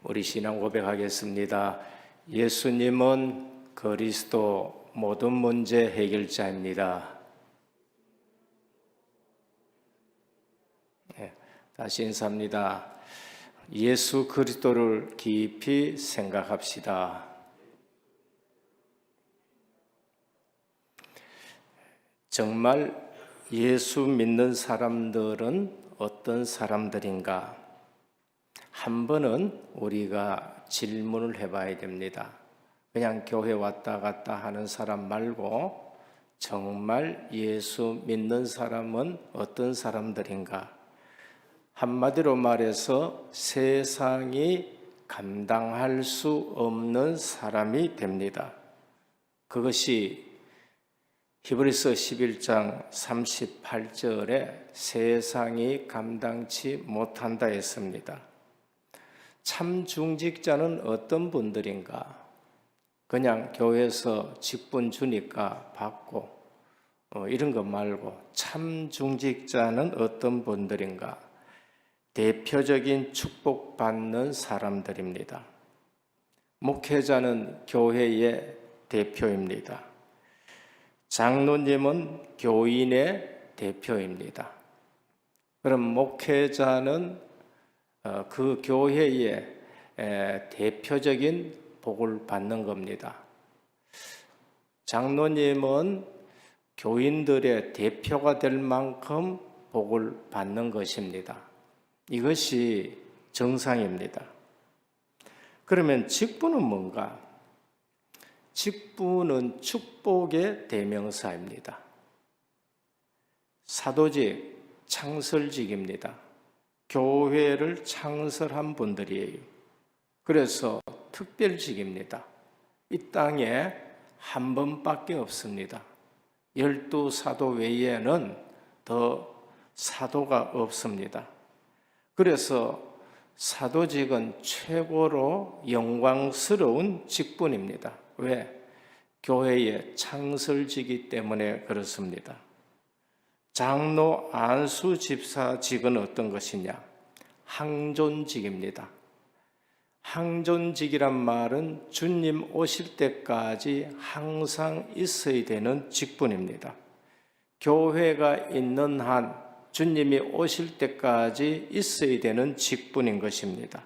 우리 신앙 고백하겠습니다. 예수님은 그리스도 모든 문제 해결자입니다. 다시 인사합니다. 예수 그리스도를 깊이 생각합시다. 정말 예수 믿는 사람들은 어떤 사람들인가? 한 번은 우리가 질문을 해봐야 됩니다. 그냥 교회 왔다 갔다 하는 사람 말고 정말 예수 믿는 사람은 어떤 사람들인가? 한마디로 말해서 세상이 감당할 수 없는 사람이 됩니다. 그것이 히브리서 11장 38절에 세상이 감당치 못한다 했습니다. 참 중직자는 어떤 분들인가? 그냥 교회에서 직분 주니까 받고 이런 거 말고 참 중직자는 어떤 분들인가? 대표적인 축복받는 사람들입니다. 목회자는 교회의 대표입니다. 장로님은 교인의 대표입니다. 그럼 목회자는 그 교회의 대표적인 복을 받는 겁니다. 장로님은 교인들의 대표가 될 만큼 복을 받는 것입니다. 이것이 정상입니다. 그러면 직분은 뭔가? 직분은 축복의 대명사입니다. 사도직, 창설직입니다. 교회를 창설한 분들이에요. 그래서 특별직입니다. 이 땅에 한 번밖에 없습니다. 12사도 외에는 더 사도가 없습니다. 그래서 사도직은 최고로 영광스러운 직분입니다. 왜? 교회의 창설직이기 때문에 그렇습니다. 장로 안수 집사직은 어떤 것이냐? 항존직입니다. 항존직이란 말은 주님 오실 때까지 항상 있어야 되는 직분입니다. 교회가 있는 한 주님이 오실 때까지 있어야 되는 직분인 것입니다.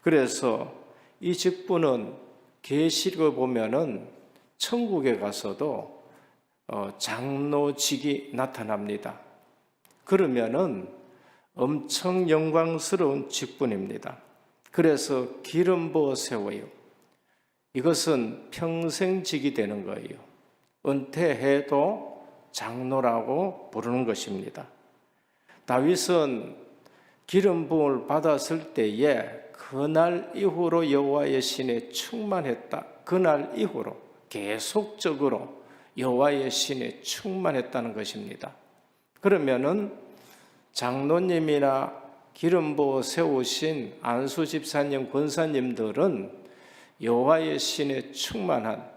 그래서 이 직분은 계시록을 보면은 천국에 가서도 장로직이 나타납니다. 그러면은 엄청 영광스러운 직분입니다. 그래서 기름 부어 세워요. 이것은 평생직이 되는 거예요. 은퇴해도 장로라고 부르는 것입니다. 다윗은 기름 부음을 받았을 때에 그날 이후로 여호와의 신에 충만했다. 그날 이후로 계속적으로 여호와의 신에 충만했다는 것입니다. 그러면은 장로님이나 기름 부어 세우신 안수 집사님, 권사님들은 여호와의 신에 충만한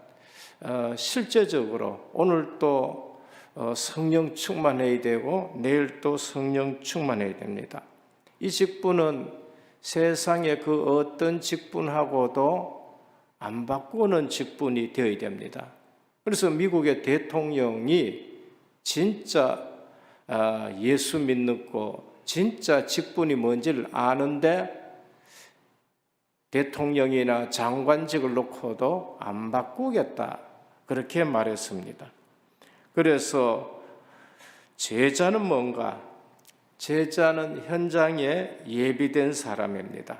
실제적으로 오늘 또 성령 충만해야 되고 내일 또 성령 충만해야 됩니다. 이 직분은 세상의 그 어떤 직분하고도 안 바꾸는 직분이 되어야 됩니다. 그래서 미국의 대통령이 진짜 예수 믿고 진짜 직분이 뭔지를 아는데 대통령이나 장관직을 놓고도 안 바꾸겠다 그렇게 말했습니다. 그래서 제자는 뭔가? 제자는 현장에 예비된 사람입니다.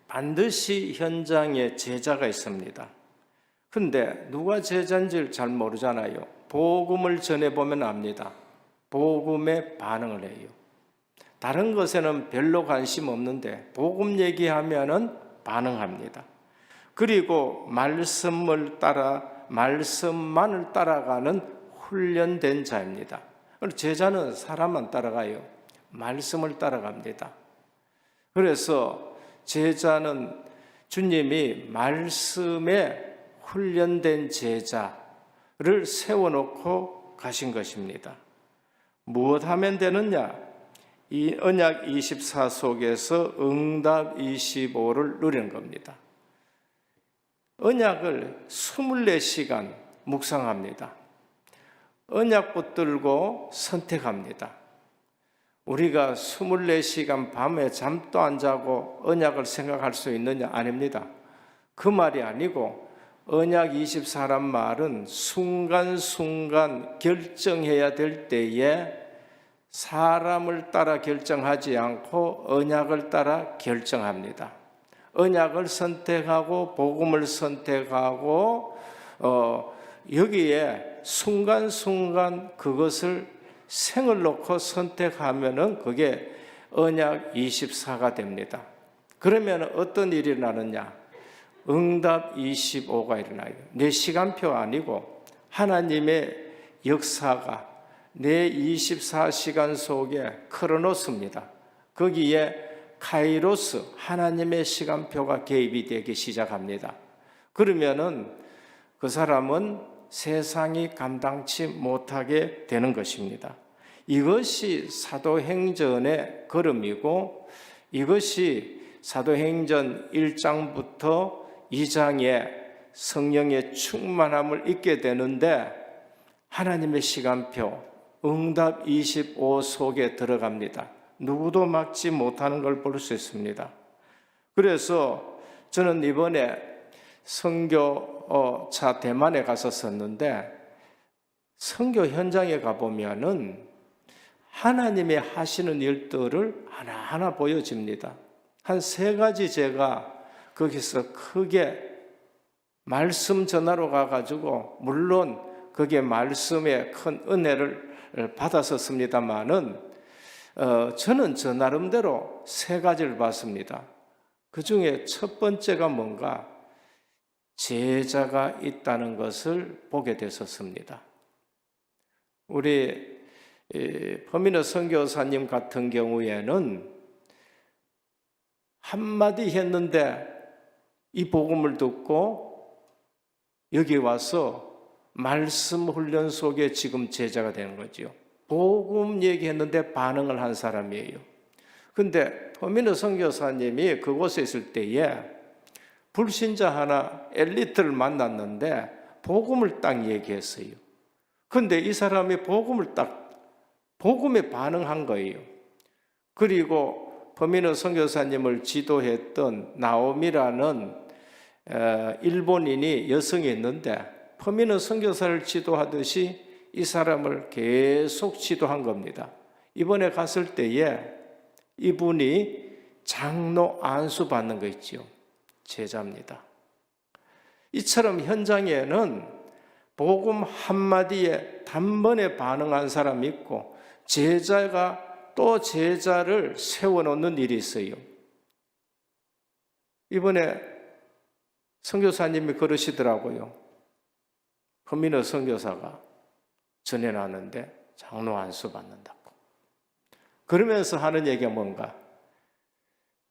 반드시 현장에 제자가 있습니다. 근데 누가 제자인지를 잘 모르잖아요. 복음을 전해보면 압니다. 복음에 반응을 해요. 다른 것에는 별로 관심 없는데 복음 얘기하면은 반응합니다. 그리고 말씀만을 따라가는 훈련된 자입니다. 제자는 사람만 따라가요. 말씀을 따라갑니다. 그래서 제자는 주님이 말씀에 훈련된 제자를 세워놓고 가신 것입니다. 무엇 하면 되느냐? 이 언약 24 속에서 응답 25를 누리는 겁니다. 언약을 24시간 묵상합니다. 언약 붙들고 선택합니다. 우리가 24시간 밤에 잠도 안 자고 언약을 생각할 수 있느냐? 아닙니다. 그 말이 아니고 언약 24란 말은 순간순간 결정해야 될 때에 사람을 따라 결정하지 않고 언약을 따라 결정합니다. 언약을 선택하고 복음을 선택하고 여기에 순간순간 그것을 생을 놓고 선택하면은 그게 언약 24가 됩니다. 그러면 어떤 일이 일어나느냐? 응답 25가 일어나요. 내 시간표 아니고 하나님의 역사가 내 24시간 속에 크로노스입니다. 거기에 카이로스, 하나님의 시간표가 개입이 되기 시작합니다. 그러면은 그 사람은 세상이 감당치 못하게 되는 것입니다. 이것이 사도행전의 걸음이고 이것이 사도행전 1장부터 2장에 성령의 충만함을 잊게 되는데 하나님의 시간표 응답 25 속에 들어갑니다. 누구도 막지 못하는 걸 볼 수 있습니다. 그래서 저는 이번에 선교차 대만에 갔었는데 선교 현장에 가보면은 하나님의 하시는 일들을 하나하나 보여집니다. 한 3가지 제가 거기서 크게 말씀 전하러 가가지고 물론 그게 말씀의 큰 은혜를 받았었습니다마는 저는 저 나름대로 3가지를 봤습니다. 그 중에 첫 번째가 뭔가 제자가 있다는 것을 보게 됐었습니다. 우리 퍼미너 선교사님 같은 경우에는 한마디 했는데 이 복음을 듣고 여기 와서 말씀 훈련 속에 지금 제자가 되는 거죠. 복음 얘기했는데 반응을 한 사람이에요. 근데 퍼미너 선교사님이 그곳에 있을 때에 불신자 하나 엘리트를 만났는데 복음을 딱 얘기했어요. 근데 이 사람이 복음에 반응한 거예요. 그리고 퍼미너 선교사님을 지도했던 나오미라는 일본인이 여성이 있는데 퍼미너 선교사를 지도하듯이 이 사람을 계속 지도한 겁니다. 이번에 갔을 때에 이분이 장로 안수 받는 거 있죠. 제자입니다. 이처럼 현장에는 복음 한마디에 단번에 반응한 사람이 있고 제자가 또 제자를 세워놓는 일이 있어요. 이번에 선교사님이 그러시더라고요. 퍼미너 선교사가 전해놨는데 장로 안수 받는다고. 그러면서 하는 얘기가 뭔가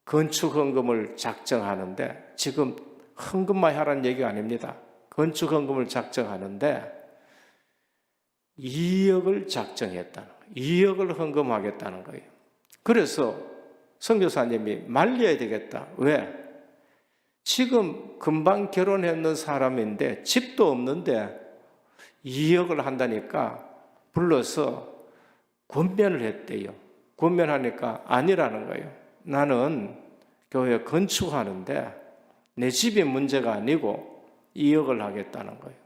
건축 헌금을 작정하는데 지금 헌금만 하라는 얘기가 아닙니다. 건축 헌금을 작정하는데 2억을 작정했다는 거예요. 2억을 헌금하겠다는 거예요. 그래서 선교사님이 말려야 되겠다. 왜? 지금 금방 결혼했는 사람인데 집도 없는데 2억을 한다니까 불러서 권면을 했대요. 권면하니까 아니라는 거예요. 나는 교회 건축하는데 내 집이 문제가 아니고 2억을 하겠다는 거예요.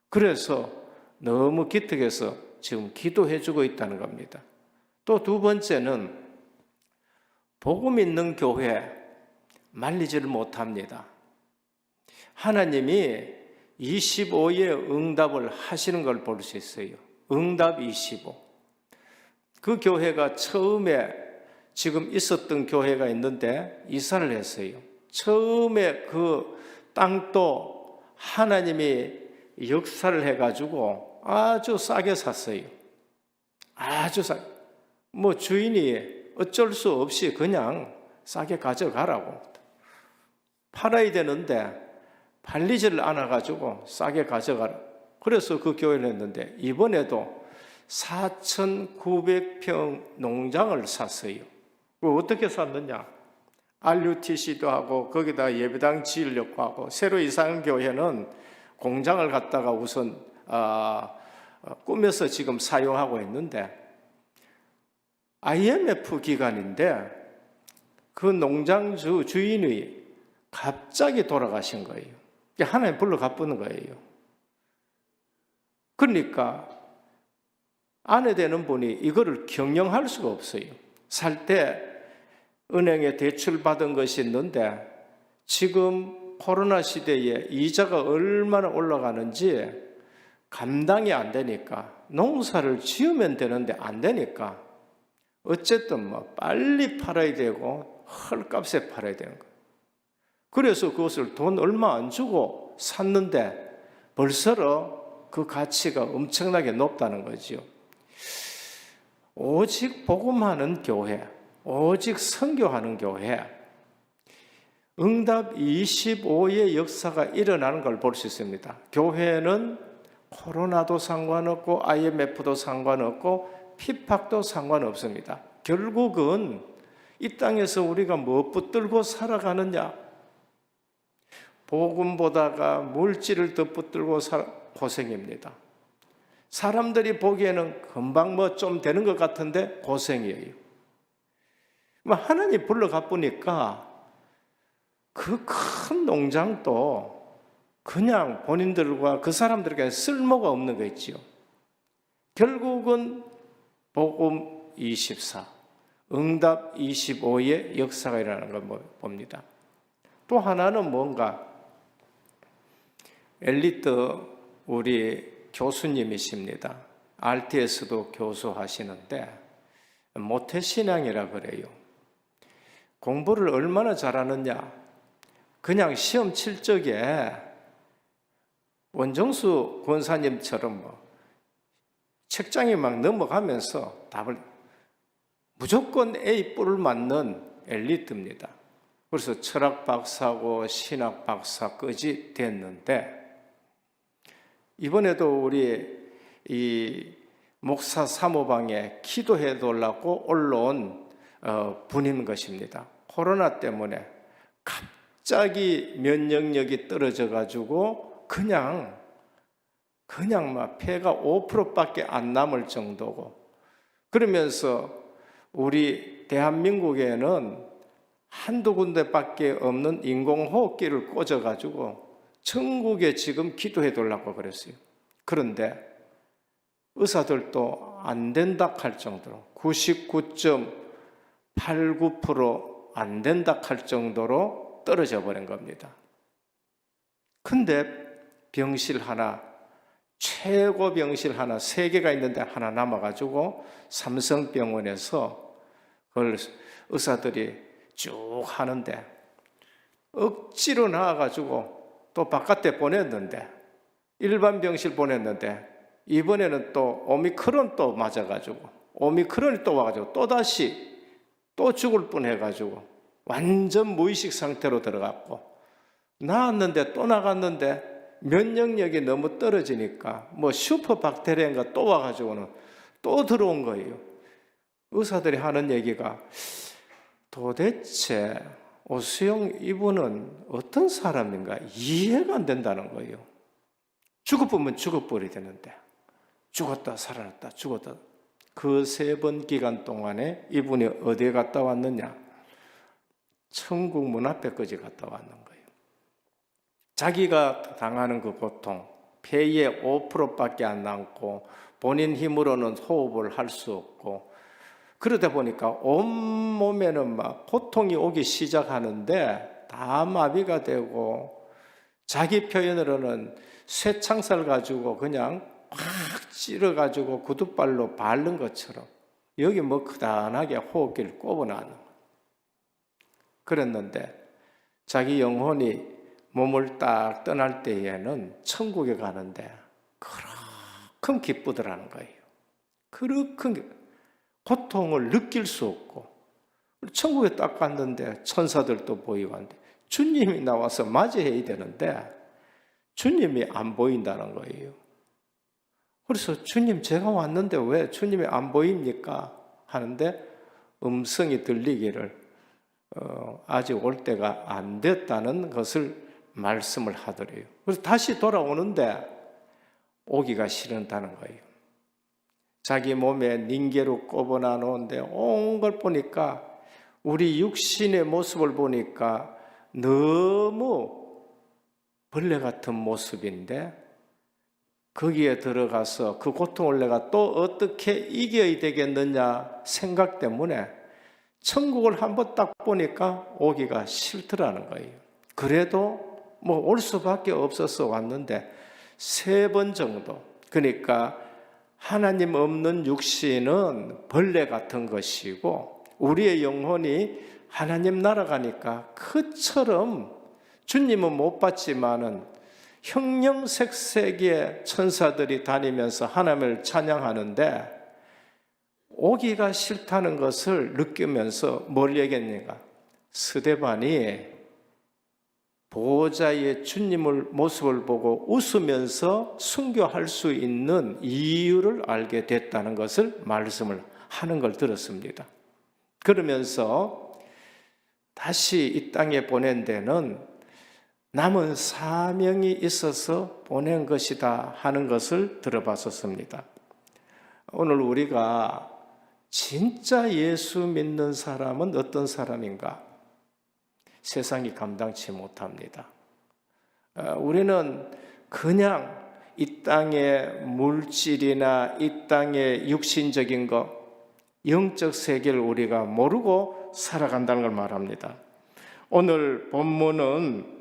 그래서 너무 기특해서 지금 기도해 주고 있다는 겁니다. 또 2번째는 복음 있는 교회 말리지를 못합니다. 하나님이 25의 응답을 하시는 걸 볼 수 있어요. 응답 25. 그 교회가 처음에 지금 있었던 교회가 있는데 이사를 했어요. 처음에 그 땅도 하나님이 역사를 해가지고 아주 싸게 샀어요. 아주 싸게. 뭐 주인이 어쩔 수 없이 그냥 싸게 가져가라고. 팔아야 되는데 팔리지를 않아가지고 싸게 가져가라. 그래서 그 교회를 했는데 이번에도 4,900평 농장을 샀어요. 어떻게 샀느냐? RUTC도 하고 거기다 예배당 지으려고 하고, 새로 이사한 교회는 공장을 갖다가 우선 꾸며서 지금 사용하고 있는데, IMF 기간인데 그 농장 주인이 갑자기 돌아가신 거예요. 하나님 불러 갚는 거예요. 그러니까 아내 되는 분이 이거를 경영할 수가 없어요. 살 때 은행에 대출 받은 것이 있는데 지금 코로나 시대에 이자가 얼마나 올라가는지 감당이 안 되니까, 농사를 지으면 되는데 안 되니까 어쨌든 빨리 팔아야 되고 헐값에 팔아야 되는 거예요. 그래서 그것을 돈 얼마 안 주고 샀는데 벌써 그 가치가 엄청나게 높다는 거죠. 오직 복음하는 교회, 오직 선교하는 교회, 응답 25의 역사가 일어나는 걸 볼 수 있습니다. 교회는 코로나도 상관없고 IMF도 상관없고 핍박도 상관없습니다. 결국은 이 땅에서 우리가 뭐 붙들고 살아가느냐? 복음 보다가 물질을 더 붙들고 고생입니다. 사람들이 보기에는 금방 좀 되는 것 같은데 고생이에요. 하나님 불러 갚으니까 그 큰 농장도 그냥 본인들과 그 사람들에게 쓸모가 없는 거 있지요. 결국은 복음 24, 응답 25의 역사가 일어나는 걸 봅니다. 또 하나는 뭔가 엘리트 우리 교수님이십니다. RTS도 교수하시는데 모태신앙이라 그래요. 공부를 얼마나 잘하느냐? 그냥 시험 칠 적에 원정수 권사님처럼 책장에 막 넘어가면서 답을 무조건 A뿔을 맞는 엘리트입니다. 그래서 철학 박사고 신학 박사까지 됐는데, 이번에도 우리 이 목사 사모방에 기도해 달라고 올라온 분인 것입니다. 코로나 때문에 갑자기 면역력이 떨어져 가지고 그냥 막 폐가 5%밖에 안 남을 정도고, 그러면서 우리 대한민국에는 한두 군데밖에 없는 인공호흡기를 꽂아가지고 전국에 지금 기도해 달라고 그랬어요. 그런데 의사들도 안 된다 할 정도로 99.89% 안 된다 할 정도로 떨어져 버린 겁니다. 근데 병실 하나, 최고 병실 하나, 3개가 있는데 하나 남아가지고 삼성병원에서 그걸 의사들이 쭉 하는데 억지로 나와가지고 또 바깥에 보냈는데, 일반 병실 보냈는데 이번에는 또 오미크론 또 맞아가지고 오미크론이 또 와가지고 또다시 또 죽을 뻔해가지고 완전 무의식 상태로 들어갔고, 나왔는데 또 나갔는데 면역력이 너무 떨어지니까 슈퍼박테리아인가 또 와가지고는 또 들어온 거예요. 의사들이 하는 얘기가 도대체 오수영 이분은 어떤 사람인가 이해가 안 된다는 거예요. 죽어보면 죽어버려야 되는데 죽었다 살아났다 죽었다. 그 3번 기간 동안에 이분이 어디에 갔다 왔느냐? 천국 문 앞에까지 갔다 왔는 거예요. 자기가 당하는 그 고통, 폐의 5%밖에 안 남고 본인 힘으로는 호흡을 할 수 없고, 그러다 보니까 온몸에는 막 고통이 오기 시작하는데 다 마비가 되고, 자기 표현으로는 쇠창살 가지고 그냥 확 찌러가지고 구두발로 밟는 것처럼 여기 크다하게 호흡기를 꼽아놨는 거예요. 그랬는데 자기 영혼이 몸을 딱 떠날 때에는 천국에 가는데 그렇게 기쁘더라는 거예요. 그렇게 고통을 느낄 수 없고, 천국에 딱 갔는데 천사들도 보이고 하는데 주님이 나와서 맞이해야 되는데 주님이 안 보인다는 거예요. 그래서 주님 제가 왔는데 왜 주님이 안 보입니까? 하는데 음성이 들리기를 아직 올 때가 안 됐다는 것을 말씀을 하더래요. 그래서 다시 돌아오는데 오기가 싫다는 거예요. 자기 몸에 닌게로 꼽아놔 놓은데 온 걸 보니까 우리 육신의 모습을 보니까 너무 벌레 같은 모습인데 거기에 들어가서 그 고통을 내가 또 어떻게 이겨야 되겠느냐 생각 때문에 천국을 한번 딱 보니까 오기가 싫더라는 거예요. 그래도 뭐 올 수밖에 없어서 왔는데 3번 정도, 그러니까 하나님 없는 육신은 벌레 같은 것이고 우리의 영혼이 하나님 나라 가니까 그처럼 주님은 못 봤지만은 형형색색의 천사들이 다니면서 하나님을 찬양하는데 오기가 싫다는 것을 느끼면서 뭘 얘기했는가? 스데반이 보호자의 주님을 모습을 보고 웃으면서 순교할 수 있는 이유를 알게 됐다는 것을 말씀을 하는 걸 들었습니다. 그러면서 다시 이 땅에 보낸 데는 남은 사명이 있어서 보낸 것이다 하는 것을 들어봤었습니다. 오늘 우리가 진짜 예수 믿는 사람은 어떤 사람인가? 세상이 감당치 못합니다. 우리는 그냥 이 땅의 물질이나 이 땅의 육신적인 것, 영적 세계를 우리가 모르고 살아간다는 걸 말합니다. 오늘 본문은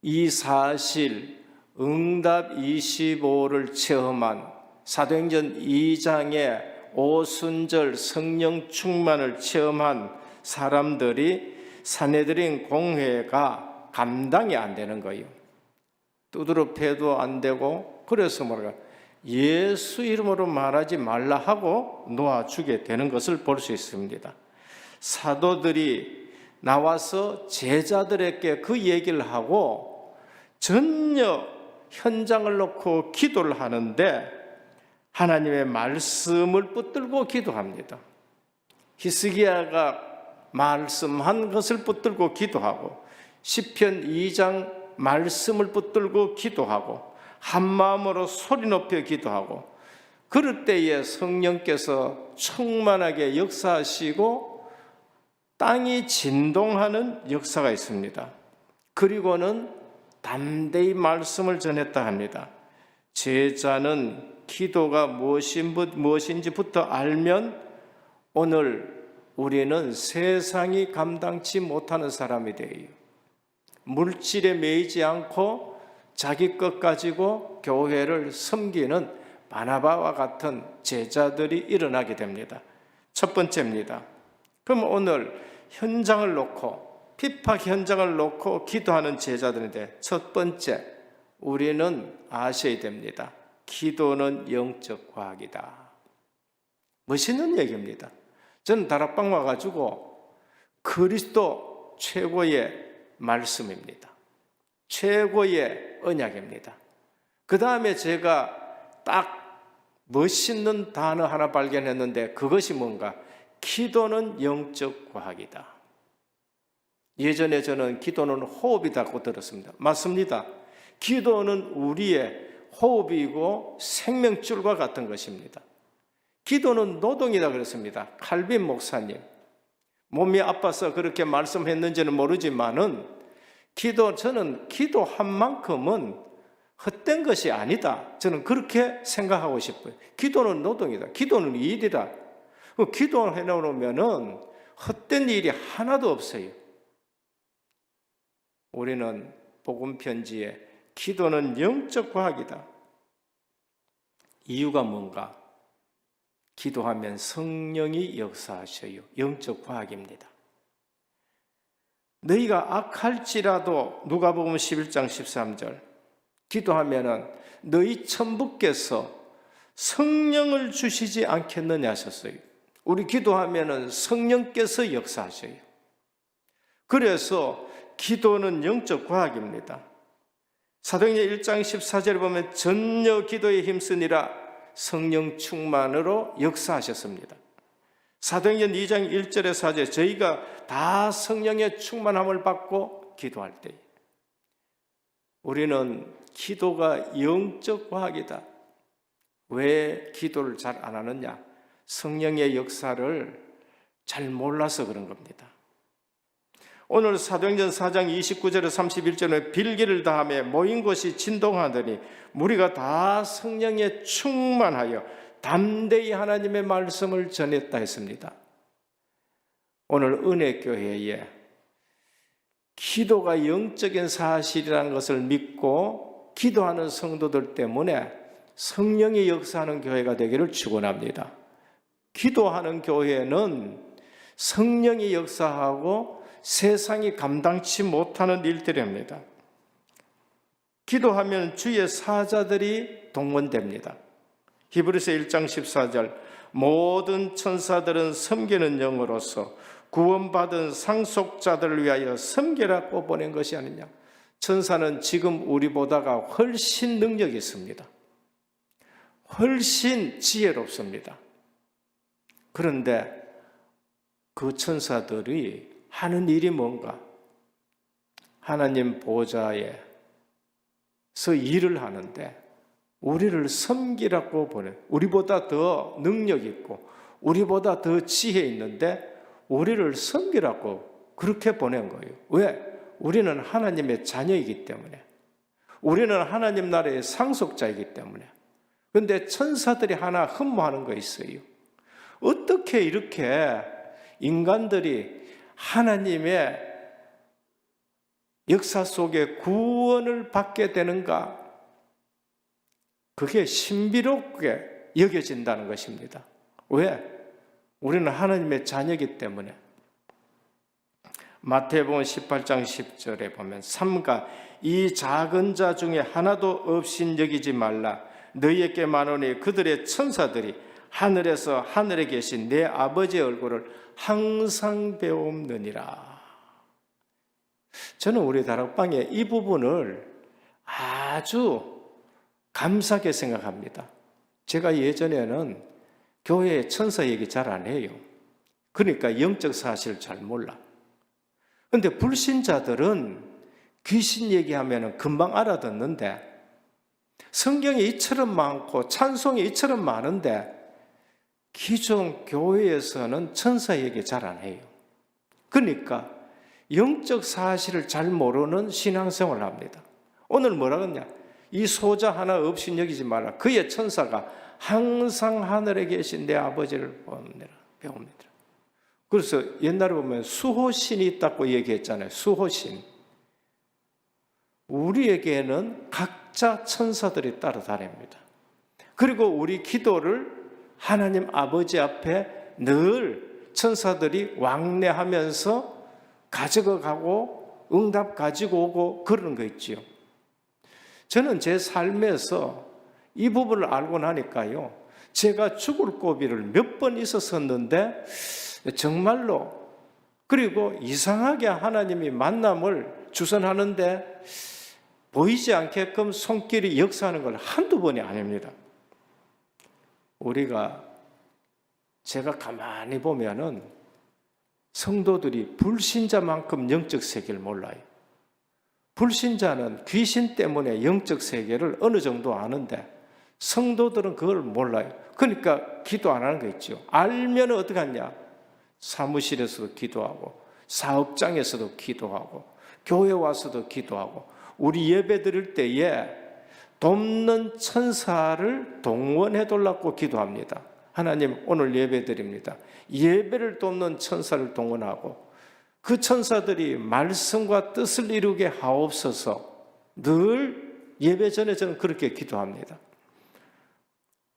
이 사실 응답 25를 체험한 사도행전 2장의 오순절 성령 충만을 체험한 사람들이 산헤드린 공회가 감당이 안 되는 거예요. 두드러 패도 안 되고, 그래서 뭐랄까 예수 이름으로 말하지 말라 하고 놓아주게 되는 것을 볼 수 있습니다. 사도들이 나와서 제자들에게 그 얘기를 하고 전혀 현장을 놓고 기도를 하는데 하나님의 말씀을 붙들고 기도합니다. 히스기야가 말씀한 것을 붙들고 기도하고 시편 2장 말씀을 붙들고 기도하고 한마음으로 소리 높여 기도하고 그럴 때에 성령께서 충만하게 역사하시고 땅이 진동하는 역사가 있습니다. 그리고는 담대히 말씀을 전했다 합니다. 제자는 기도가 무엇인지부터 알면 오늘 우리는 세상이 감당치 못하는 사람이 돼요. 물질에 매이지 않고 자기 것 가지고 교회를 섬기는 바나바와 같은 제자들이 일어나게 됩니다. 첫 번째입니다. 그럼 오늘 현장을 놓고 핍박 현장을 놓고 기도하는 제자들인데 첫 번째 우리는 아셔야 됩니다. 기도는 영적 과학이다. 멋있는 얘기입니다. 저는 다락방 와가지고 그리스도 최고의 말씀입니다. 최고의 언약입니다. 그 다음에 제가 딱 멋있는 단어 하나 발견했는데 그것이 뭔가? 기도는 영적 과학이다. 예전에 저는 기도는 호흡이라고 들었습니다. 맞습니다. 기도는 우리의 호흡이고 생명줄과 같은 것입니다. 기도는 노동이다 그랬습니다. 칼빈 목사님. 몸이 아파서 그렇게 말씀했는지는 모르지만은 저는 기도한 만큼은 헛된 것이 아니다. 저는 그렇게 생각하고 싶어요. 기도는 노동이다. 기도는 일이다. 기도를 해놓으면은 헛된 일이 하나도 없어요. 우리는 복음 편지에 기도는 영적 과학이다. 이유가 뭔가? 기도하면 성령이 역사하셔요. 영적 과학입니다. 너희가 악할지라도 누가복음 11장 13절 기도하면은 너희 천부께서 성령을 주시지 않겠느냐 하셨어요. 우리 기도하면은 성령께서 역사하셔요. 그래서 기도는 영적 과학입니다. 사도행전 1장 14절에 보면 전혀 기도에 힘쓰니라 성령 충만으로 역사하셨습니다. 사도행전 2장 1절에 4절 저희가 다 성령의 충만함을 받고 기도할 때 우리는 기도가 영적 과학이다. 왜 기도를 잘 안 하느냐? 성령의 역사를 잘 몰라서 그런 겁니다. 오늘 사도행전 4장 29절에 31절에 빌기를 다하며 모인 곳이 진동하더니 무리가 다 성령에 충만하여 담대히 하나님의 말씀을 전했다 했습니다. 오늘 은혜교회에 기도가 영적인 사실이라는 것을 믿고 기도하는 성도들 때문에 성령이 역사하는 교회가 되기를 축원합니다. 기도하는 교회는 성령이 역사하고 세상이 감당치 못하는 일들입니다. 기도하면 주의 사자들이 동원됩니다. 히브리서 1장 14절 모든 천사들은 섬기는 영으로서 구원받은 상속자들을 위하여 섬기라고 보낸 것이 아니냐. 천사는 지금 우리보다가 훨씬 능력이 있습니다. 훨씬 지혜롭습니다. 그런데 그 천사들이 하는 일이 뭔가? 하나님 보좌에서 일을 하는데 우리를 섬기라고 보내. 우리보다 더 능력 있고 우리보다 더 지혜 있는데 우리를 섬기라고 그렇게 보낸 거예요. 왜? 우리는 하나님의 자녀이기 때문에. 우리는 하나님 나라의 상속자이기 때문에. 그런데 천사들이 하나 흠모하는 거 있어요. 어떻게 이렇게 인간들이 하나님의 역사 속에 구원을 받게 되는가? 그게 신비롭게 여겨진다는 것입니다. 왜? 우리는 하나님의 자녀이기 때문에. 마태복음 18장 10절에 보면 삼가 이 작은 자 중에 하나도 없인 여기지 말라. 너희에게 많으니 그들의 천사들이 하늘에서 하늘에 계신 내 아버지의 얼굴을 항상 배움느니라. 저는 우리 다락방에 이 부분을 아주 감사하게 생각합니다. 제가 예전에는 교회에 천사 얘기 잘 안 해요. 그러니까 영적 사실을 잘 몰라. 그런데 불신자들은 귀신 얘기하면 금방 알아듣는데 성경이 이처럼 많고 찬송이 이처럼 많은데 기존 교회에서는 천사 얘기 잘 안 해요. 그러니까 영적 사실을 잘 모르는 신앙생활을 합니다. 오늘 뭐라 그러냐? 이 소자 하나 없인 여기지 마라. 그의 천사가 항상 하늘에 계신 내 아버지를 배웁니다. 그래서 옛날에 보면 수호신이 있다고 얘기했잖아요. 수호신. 우리에게는 각자 천사들이 따라다닙니다. 그리고 우리 기도를 하나님 아버지 앞에 늘 천사들이 왕래하면서 가져가고 응답 가지고 오고 그러는 거 있지요. 저는 제 삶에서 이 부분을 알고 나니까요. 제가 죽을 고비를 몇 번 있었었는데 정말로 그리고 이상하게 하나님이 만남을 주선하는데 보이지 않게끔 손길이 역사하는 걸 한두 번이 아닙니다. 제가 가만히 보면은 성도들이 불신자만큼 영적 세계를 몰라요. 불신자는 귀신 때문에 영적 세계를 어느 정도 아는데 성도들은 그걸 몰라요. 그러니까 기도 안 하는 거 있죠. 알면 어떻게 하냐? 사무실에서도 기도하고 사업장에서도 기도하고 교회 와서도 기도하고 우리 예배 드릴 때에 돕는 천사를 동원해 달라고 기도합니다. 하나님 오늘 예배 드립니다. 예배를 돕는 천사를 동원하고 그 천사들이 말씀과 뜻을 이루게 하옵소서. 늘 예배 전에 저는 그렇게 기도합니다.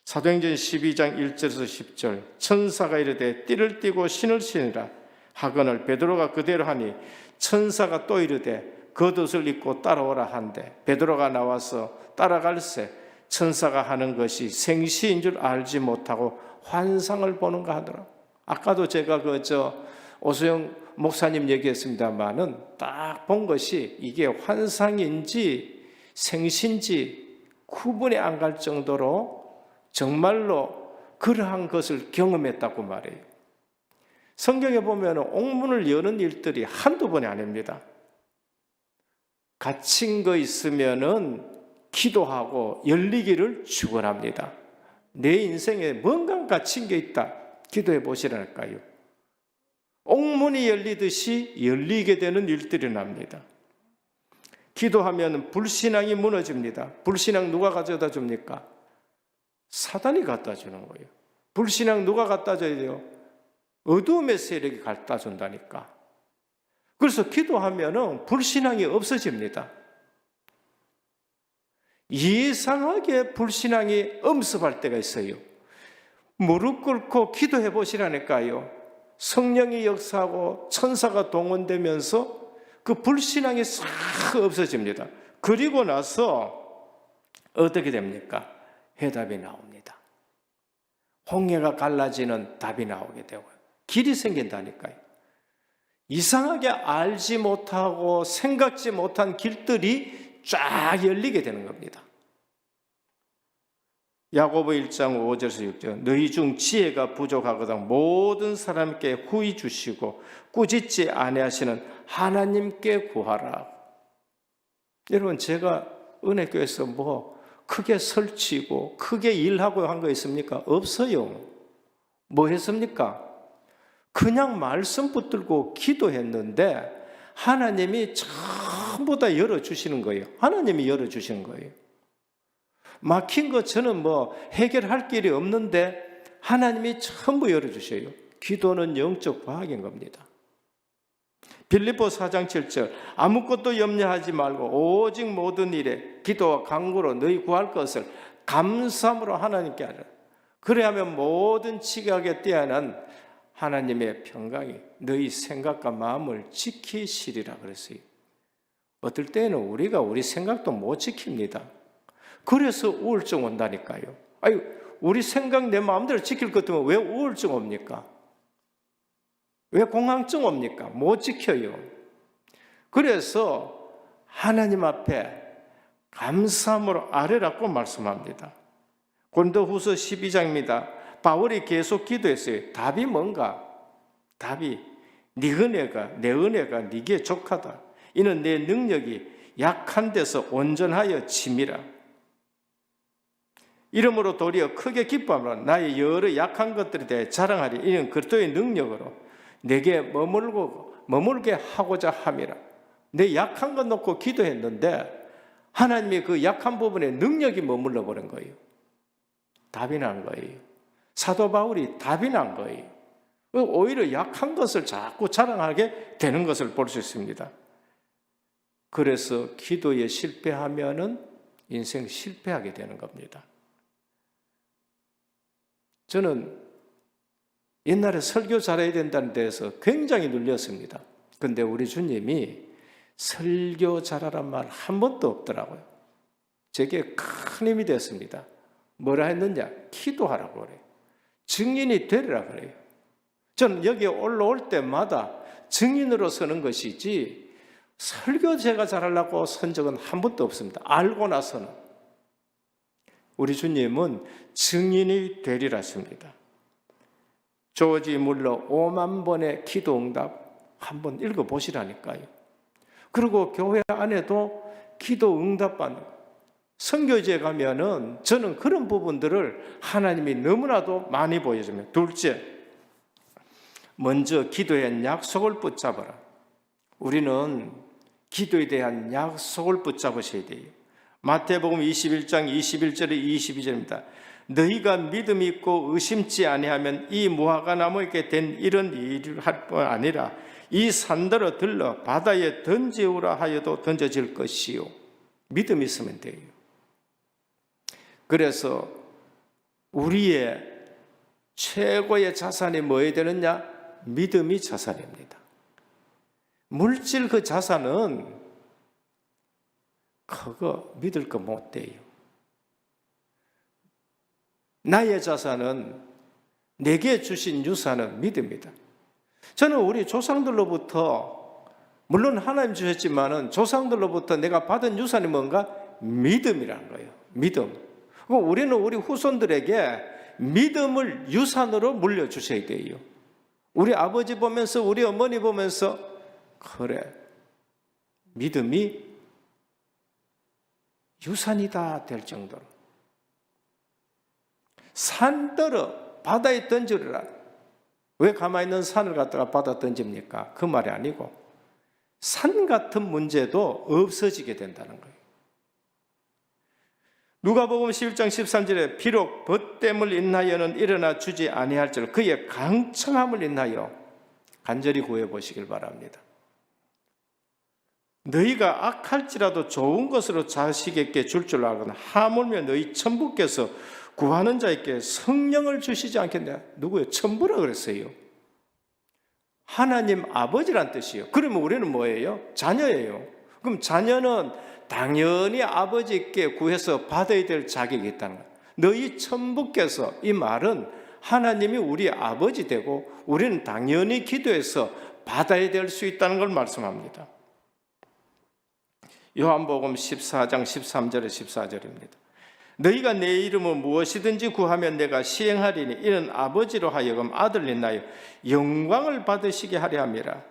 사도행전 12장 1절에서 10절 천사가 이르되 띠를 띠고 신을 신으라 하거늘 베드로가 그대로 하니 천사가 또 이르되 겉옷을 입고 따라오라 한대 베드로가 나와서 따라갈새 천사가 하는 것이 생시인 줄 알지 못하고 환상을 보는가 하더라. 아까도 제가 오수영 목사님 얘기했습니다만은 딱 본 것이 이게 환상인지 생신지 구분이 안 갈 정도로 정말로 그러한 것을 경험했다고 말해요. 성경에 보면 옥문을 여는 일들이 한두 번이 아닙니다. 갇힌 거 있으면은 기도하고 열리기를 축원합니다. 내 인생에 뭔가 갇힌 게 있다. 기도해 보시라니까요. 옥문이 열리듯이 열리게 되는 일들이 납니다. 기도하면 불신앙이 무너집니다. 불신앙 누가 가져다 줍니까? 사단이 갖다 주는 거예요. 불신앙 누가 갖다 줘야 돼요? 어두움의 세력이 갖다 준다니까. 그래서 기도하면 불신앙이 없어집니다. 이상하게 불신앙이 엄습할 때가 있어요. 무릎 꿇고 기도해 보시라니까요. 성령이 역사하고 천사가 동원되면서 그 불신앙이 싹 없어집니다. 그리고 나서 어떻게 됩니까? 해답이 나옵니다. 홍해가 갈라지는 답이 나오게 되고요. 길이 생긴다니까요. 이상하게 알지 못하고 생각지 못한 길들이 쫙 열리게 되는 겁니다. 야고보 1장 5절에서 6절 너희 중 지혜가 부족하거든 모든 사람께 후히 주시고 꾸짖지 아니하시는 하나님께 구하라. 여러분 제가 은혜교회에서 뭐 크게 설치고 크게 일하고 한 거 있습니까? 없어요. 뭐 했습니까? 그냥 말씀 붙들고 기도했는데 하나님이 전부 다 열어주시는 거예요. 하나님이 열어주시는 거예요. 막힌 거 저는 뭐 해결할 길이 없는데 하나님이 전부 열어주셔요. 기도는 영적 과학인 겁니다. 빌립보 4장 7절 아무것도 염려하지 말고 오직 모든 일에 기도와 간구로 너희 구할 것을 감사함으로 하나님께 하라. 그래야면 모든 지각에 뛰어난 하나님의 평강이 너희 생각과 마음을 지키시리라 그랬어요. 어떨 때는 우리가 우리 생각도 못 지킵니다. 그래서 우울증 온다니까요. 아유, 우리 생각 내 마음대로 지킬 것 같으면 왜 우울증 옵니까? 왜 공황증 옵니까? 못 지켜요. 그래서 하나님 앞에 감사함으로 아뢰라고 말씀합니다. 고린도후서 12장입니다. 바울이 계속 기도했어요. 답이 뭔가? 답이 네 은혜가 내 은혜가 네게 족하다. 이는 내 능력이 약한 데서 온전하여 짐이라. 이러므로 도리어 크게 기뻐하며 나의 여러 약한 것들에 대해 자랑하리. 이는 그리스도의 능력으로 내게 머물게 하고자 함이라. 내 약한 것 놓고 기도했는데 하나님이 그 약한 부분에 능력이 머물러 버린 거예요. 답이 난 거예요. 사도 바울이 답이 난 거예요. 오히려 약한 것을 자꾸 자랑하게 되는 것을 볼 수 있습니다. 그래서 기도에 실패하면은 인생 실패하게 되는 겁니다. 저는 옛날에 설교 잘해야 된다는 데에서 굉장히 눌렸습니다. 근데 우리 주님이 설교 잘하란 말 한 번도 없더라고요. 제게 큰 힘이 됐습니다. 뭐라 했느냐? 기도하라고 그래요. 증인이 되리라 그래요. 저는 여기에 올라올 때마다 증인으로 서는 것이지 설교 제가 잘하려고 선 적은 한 번도 없습니다. 알고 나서는. 우리 주님은 증인이 되리라 했습니다. 조지 물러 5만 번의 기도 응답 한번 읽어보시라니까요. 그리고 교회 안에도 기도 응답받는 선교지에 가면은 저는 그런 부분들을 하나님이 너무나도 많이 보여줍니다. 둘째, 먼저 기도의 약속을 붙잡아라. 우리는 기도에 대한 약속을 붙잡으셔야 돼요. 마태복음 21장 21절에 22절입니다. 너희가 믿음이 있고 의심치 아니하면 이 무화과나무에게 된 이런 일을 할 뿐 아니라 이 산더러 들러 바다에 던지우라 하여도 던져질 것이요. 믿음이 있으면 돼요. 그래서 우리의 최고의 자산이 뭐여야 되느냐? 믿음이 자산입니다. 물질 그 자산은 그거 믿을 거 못 돼요. 나의 자산은 내게 주신 유산은 믿음이다. 저는 우리 조상들로부터 물론 하나님 주셨지만은 조상들로부터 내가 받은 유산이 뭔가? 믿음이라는 거예요. 믿음. 우리는 우리 후손들에게 믿음을 유산으로 물려주셔야 돼요. 우리 아버지 보면서, 우리 어머니 보면서, 그래, 믿음이 유산이다 될 정도로. 산더러 바다에 던지라. 왜 가만히 있는 산을 갖다가 바다 던집니까? 그 말이 아니고 산 같은 문제도 없어지게 된다는 거예요. 누가복음 11장 13절에 비록 벗됨을 인하여는 일어나 주지 아니할지라도 그의 강청함을 인하여 간절히 구해 보시길 바랍니다. 너희가 악할지라도 좋은 것으로 자식에게 줄 줄 알거나 하물며 너희 천부께서 구하는 자에게 성령을 주시지 않겠냐? 누구예요? 천부라 그랬어요. 하나님 아버지란 뜻이에요. 그러면 우리는 뭐예요? 자녀예요. 그럼 자녀는 당연히 아버지께 구해서 받아야 될 자격이 있다는 거예요. 너희 천부께서, 이 말은 하나님이 우리 아버지 되고 우리는 당연히 기도해서 받아야 될 수 있다는 걸 말씀합니다. 요한복음 14장 13절에 14절입니다. 너희가 내 이름으로 무엇이든지 구하면 내가 시행하리니 이는 아버지로 하여금 아들 인하여 영광을 받으시게 하려 함이라.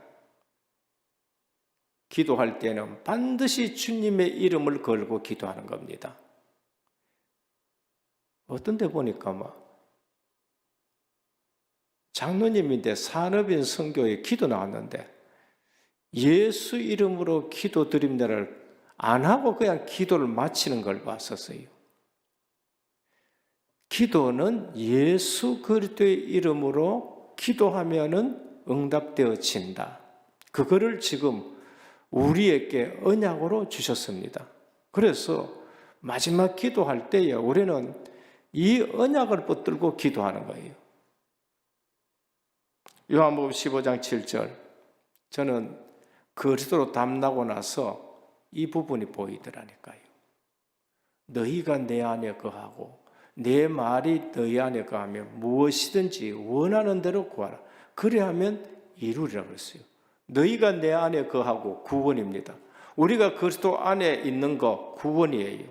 기도할 때는 반드시 주님의 이름을 걸고 기도하는 겁니다. 어떤 데 보니까 장로님인데 산업인 선교에 기도 나왔는데 예수 이름으로 기도 드립니다를 안 하고 그냥 기도를 마치는 걸 봤었어요. 기도는 예수 그리스도의 이름으로 기도하면은 응답되어진다. 그거를 지금 우리에게 언약으로 주셨습니다. 그래서 마지막 기도할 때에 우리는 이 언약을 붙들고 기도하는 거예요. 요한복음 15장 7절. 저는 그리스도로 담나고 나서 이 부분이 보이더라니까요. 너희가 내 안에 거하고 내 말이 너희 안에 거하면 무엇이든지 원하는 대로 구하라. 그래야면 이루리라 그랬어요. 너희가 내 안에 거하고 구원입니다. 우리가 그리스도 안에 있는 거 구원이에요.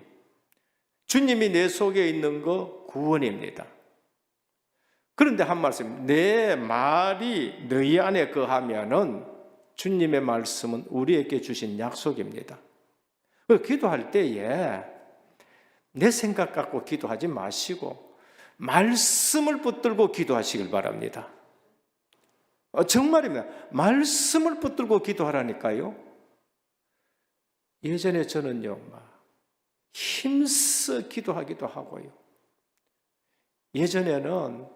주님이 내 속에 있는 거 구원입니다. 그런데 한 말씀, 내 말이 너희 안에 거하면은 주님의 말씀은 우리에게 주신 약속입니다. 기도할 때에 내 생각 갖고 기도하지 마시고 말씀을 붙들고 기도하시길 바랍니다. 정말입니다. 말씀을 붙들고 기도하라니까요. 예전에 저는요, 힘써 기도하기도 하고요. 예전에는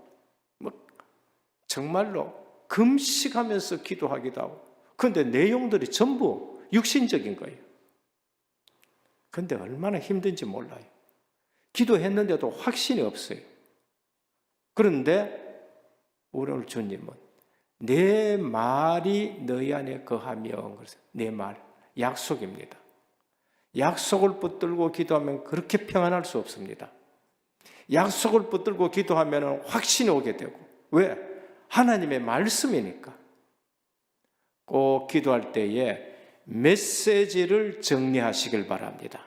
정말로 금식하면서 기도하기도 하고. 그런데 내용들이 전부 육신적인 거예요. 그런데 얼마나 힘든지 몰라요. 기도했는데도 확신이 없어요. 그런데 오늘 주님은 내 말이 너희 안에 거하면, 내 말, 약속입니다. 약속을 붙들고 기도하면 그렇게 평안할 수 없습니다. 약속을 붙들고 기도하면 확신이 오게 되고. 왜? 하나님의 말씀이니까. 꼭 기도할 때에 메시지를 정리하시길 바랍니다.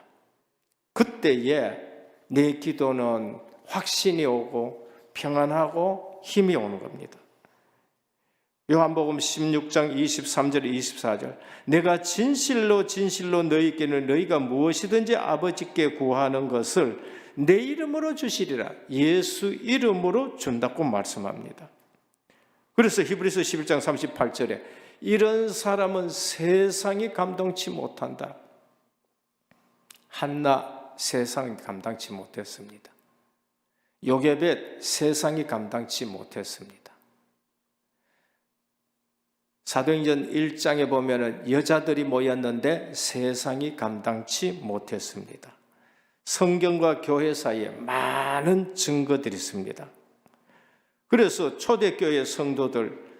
그때에 내 기도는 확신이 오고 평안하고 힘이 오는 겁니다. 요한복음 16장 23절 24절. 내가 진실로 진실로 너희께는 너희가 무엇이든지 아버지께 구하는 것을 내 이름으로 주시리라. 예수 이름으로 준다고 말씀합니다. 그래서 히브리서 11장 38절에 이런 사람은 세상이 감동치 못한다. 한나 세상이 감당치 못했습니다. 요게벳 세상이 감당치 못했습니다. 사도행전 1장에 보면은 여자들이 모였는데 세상이 감당치 못했습니다. 성경과 교회 사이에 많은 증거들이 있습니다. 그래서 초대교회 성도들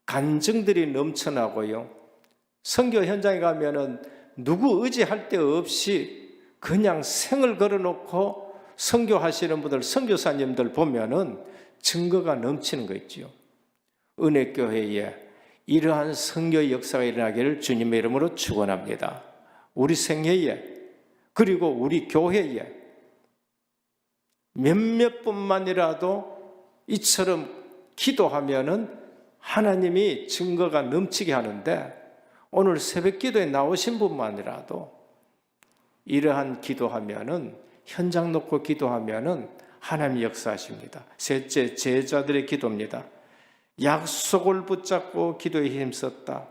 간증들이 넘쳐나고요. 선교 현장에 가면은 누구 의지할 데 없이 그냥 생을 걸어놓고 선교하시는 분들, 선교사님들 보면은 증거가 넘치는 거 있죠. 은혜교회에 이러한 선교의 역사가 일어나기를 주님의 이름으로 축원합니다. 우리 생애에 그리고 우리 교회에 몇몇 분만이라도 이처럼 기도하면은 하나님이 증거가 넘치게 하는데, 오늘 새벽 기도에 나오신 분만이라도 이러한 기도하면은, 현장 놓고 기도하면은 하나님이 역사하십니다. 셋째, 제자들의 기도입니다. 약속을 붙잡고 기도에 힘썼다.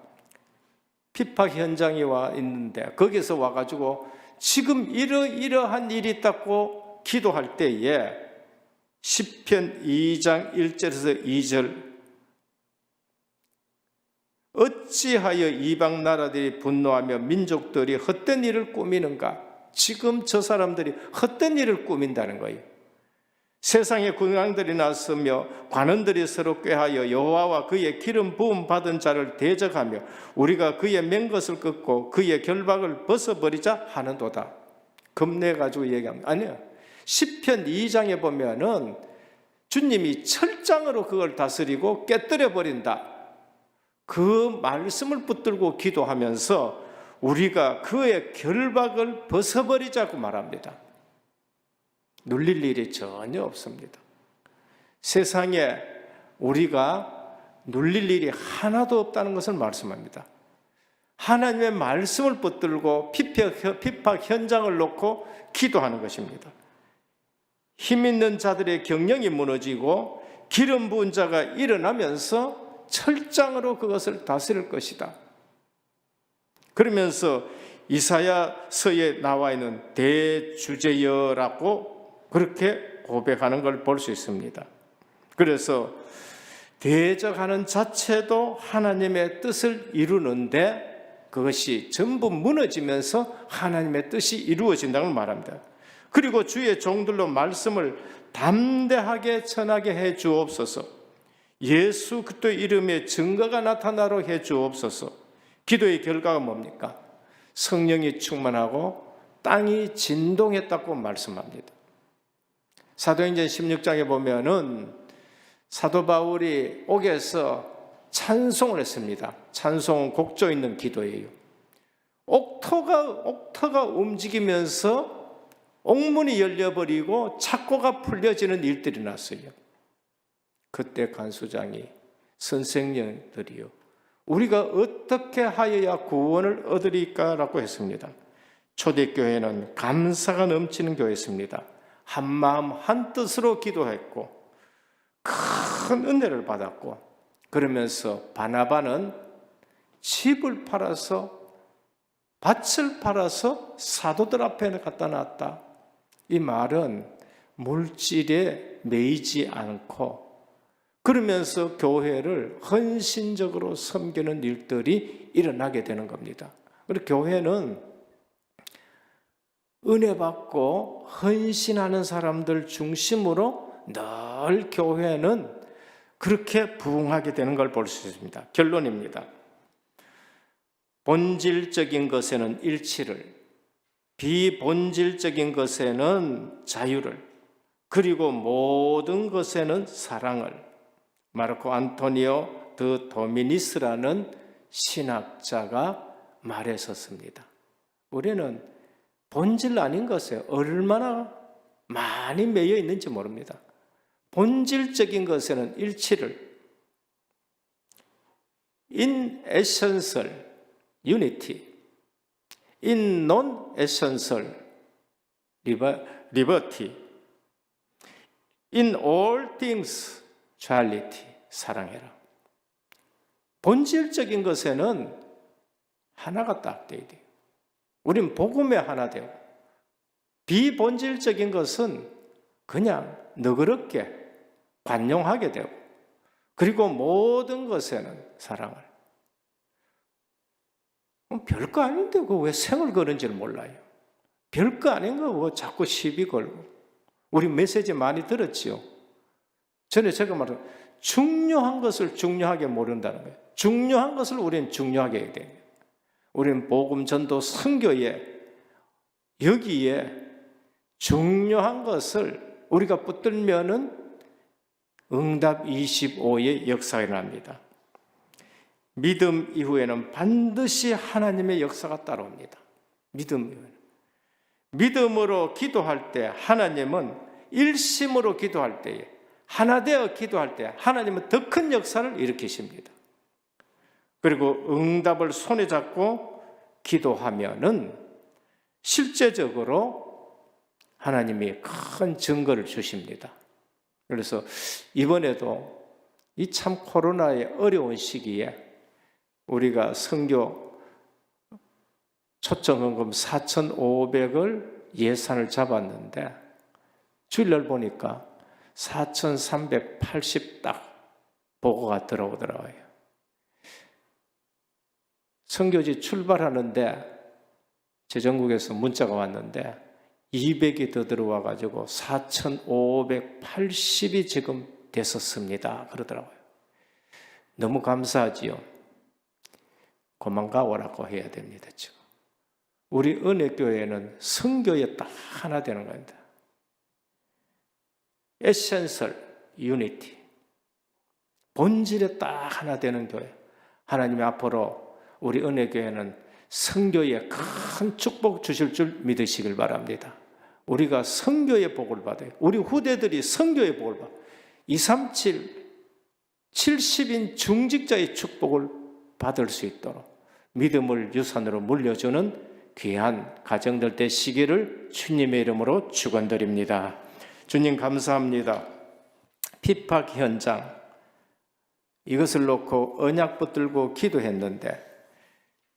핍박 현장에 와 있는데 거기서 와가지고 지금 이러한 일이 있다고 기도할 때에 시편 2장 1절에서 2절, 어찌하여 이방 나라들이 분노하며 민족들이 헛된 일을 꾸미는가? 지금 저 사람들이 헛된 일을 꾸민다는 거예요. 세상에 군왕들이 나서며 관원들이 서로 꾀하여 여호와와 그의 기름 부음 받은 자를 대적하며 우리가 그의 맹것을 끊고 그의 결박을 벗어버리자 하는도다. 겁내가지고 얘기합니다. 아니요, 시편 2장에 보면은 주님이 철장으로 그걸 다스리고 깨뜨려 버린다. 그 말씀을 붙들고 기도하면서 우리가 그의 결박을 벗어버리자고 말합니다. 눌릴 일이 전혀 없습니다. 세상에 우리가 눌릴 일이 하나도 없다는 것을 말씀합니다. 하나님의 말씀을 붙들고 핍박 현장을 놓고 기도하는 것입니다. 힘 있는 자들의 경영이 무너지고 기름 부은 자가 일어나면서 철장으로 그것을 다스릴 것이다. 그러면서 이사야서에 나와 있는 대주제여라고 그렇게 고백하는 걸 볼 수 있습니다. 그래서 대적하는 자체도 하나님의 뜻을 이루는데 그것이 전부 무너지면서 하나님의 뜻이 이루어진다고 말합니다. 그리고 주의 종들로 말씀을 담대하게 전하게 해 주옵소서. 예수 그리스도의 이름에 증거가 나타나로 해 주옵소서. 기도의 결과가 뭡니까? 성령이 충만하고 땅이 진동했다고 말씀합니다. 사도행전 16장에 보면은 사도 바울이 옥에서 찬송을 했습니다. 찬송은 곡조 있는 기도예요. 옥터가 움직이면서 옥문이 열려버리고 착고가 풀려지는 일들이 났어요. 그때 간수장이 선생님들이요, 우리가 어떻게 하여야 구원을 얻으리까라고 했습니다. 초대교회는 감사가 넘치는 교회였습니다. 한 마음 한 뜻으로 기도했고 큰 은혜를 받았고, 그러면서 바나바는 집을 팔아서 밭을 팔아서 사도들 앞에 갖다 놨다. 이 말은 물질에 매이지 않고 그러면서 교회를 헌신적으로 섬기는 일들이 일어나게 되는 겁니다. 그리고 교회는 은혜 받고 헌신하는 사람들 중심으로 늘 교회는 그렇게 부흥하게 되는 걸 볼 수 있습니다. 결론입니다. 본질적인 것에는 일치를, 비본질적인 것에는 자유를, 그리고 모든 것에는 사랑을 마르코 안토니오 드 도미니스라는 신학자가 말했었습니다. 우리는 본질 아닌 것에 얼마나 많이 매여 있는지 모릅니다. 본질적인 것에는 일치를, in essential unity, in non-essential liberty, in all things charity, 사랑해라. 본질적인 것에는 하나가 딱 돼야 돼요. 우린 복음에 하나 되고, 비본질적인 것은 그냥 너그럽게 관용하게 되고, 그리고 모든 것에는 사랑을. 별거 아닌데 왜 생을 거는지를 몰라요. 별거 아닌 거 왜 자꾸 시비 걸고. 우리 메시지 많이 들었지요. 전에 제가 말한 중요한 것을 중요하게 모른다는 거예요. 중요한 것을 우리는 중요하게 해야 돼요. 우리는 복음 전도 선교에 여기에 중요한 것을 우리가 붙들면은 응답 25의 역사가 일어납니다. 믿음 이후에는 반드시 하나님의 역사가 따라옵니다. 믿음 이후에는. 믿음으로 기도할 때 하나님은 일심으로 기도할 때에 하나 되어 기도할 때 하나님은 더 큰 역사를 일으키십니다. 그리고 응답을 손에 잡고 기도하면은 실제적으로 하나님이 큰 증거를 주십니다. 그래서 이번에도 이 참 코로나의 어려운 시기에 우리가 선교 초청헌금 4,500을 예산을 잡았는데 주일날 보니까 4,380 딱 보고가 들어오더라고요. 선교지 출발하는데 재정국에서 문자가 왔는데 200이 더 들어와 가지고 4,580이 지금 됐었습니다. 그러더라고요. 너무 감사하지요. 고만가 오라고 해야 됩니다. 지금 우리 은혜교회는 선교에 딱 하나 되는 겁니다. 에센셜 유니티, 본질에 딱 하나 되는 교회. 하나님이 앞으로 우리 은혜교회는 선교에 큰 축복 주실 줄 믿으시길 바랍니다. 우리가 선교의 복을 받아요. 우리 후대들이 선교의 복을 받아요. 237, 70인 중직자의 축복을 받을 수 있도록 믿음을 유산으로 물려주는 귀한 가정들 되시기를 주님의 이름으로 축원드립니다. 주님 감사합니다. 핍박 현장, 이것을 놓고 언약 붙들고 기도했는데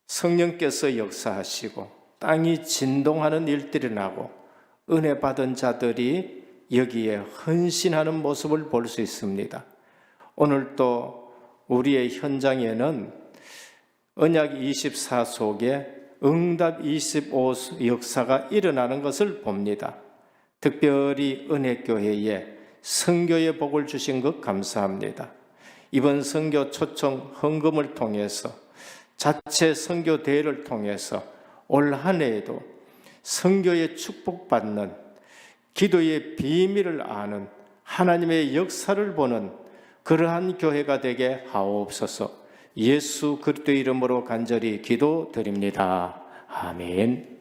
성령께서 역사하시고 땅이 진동하는 일들이 나고 은혜 받은 자들이 여기에 헌신하는 모습을 볼 수 있습니다. 오늘 또 우리의 현장에는 언약 24 속에 응답 25 역사가 일어나는 것을 봅니다. 특별히 은혜교회에 선교의 복을 주신 것 감사합니다. 이번 선교 초청 헌금을 통해서 자체 선교 대회를 통해서 올 한 해에도 선교의 축복받는 기도의 비밀을 아는 하나님의 역사를 보는 그러한 교회가 되게 하옵소서. 예수 그리스도의 이름으로 간절히 기도드립니다. 아멘.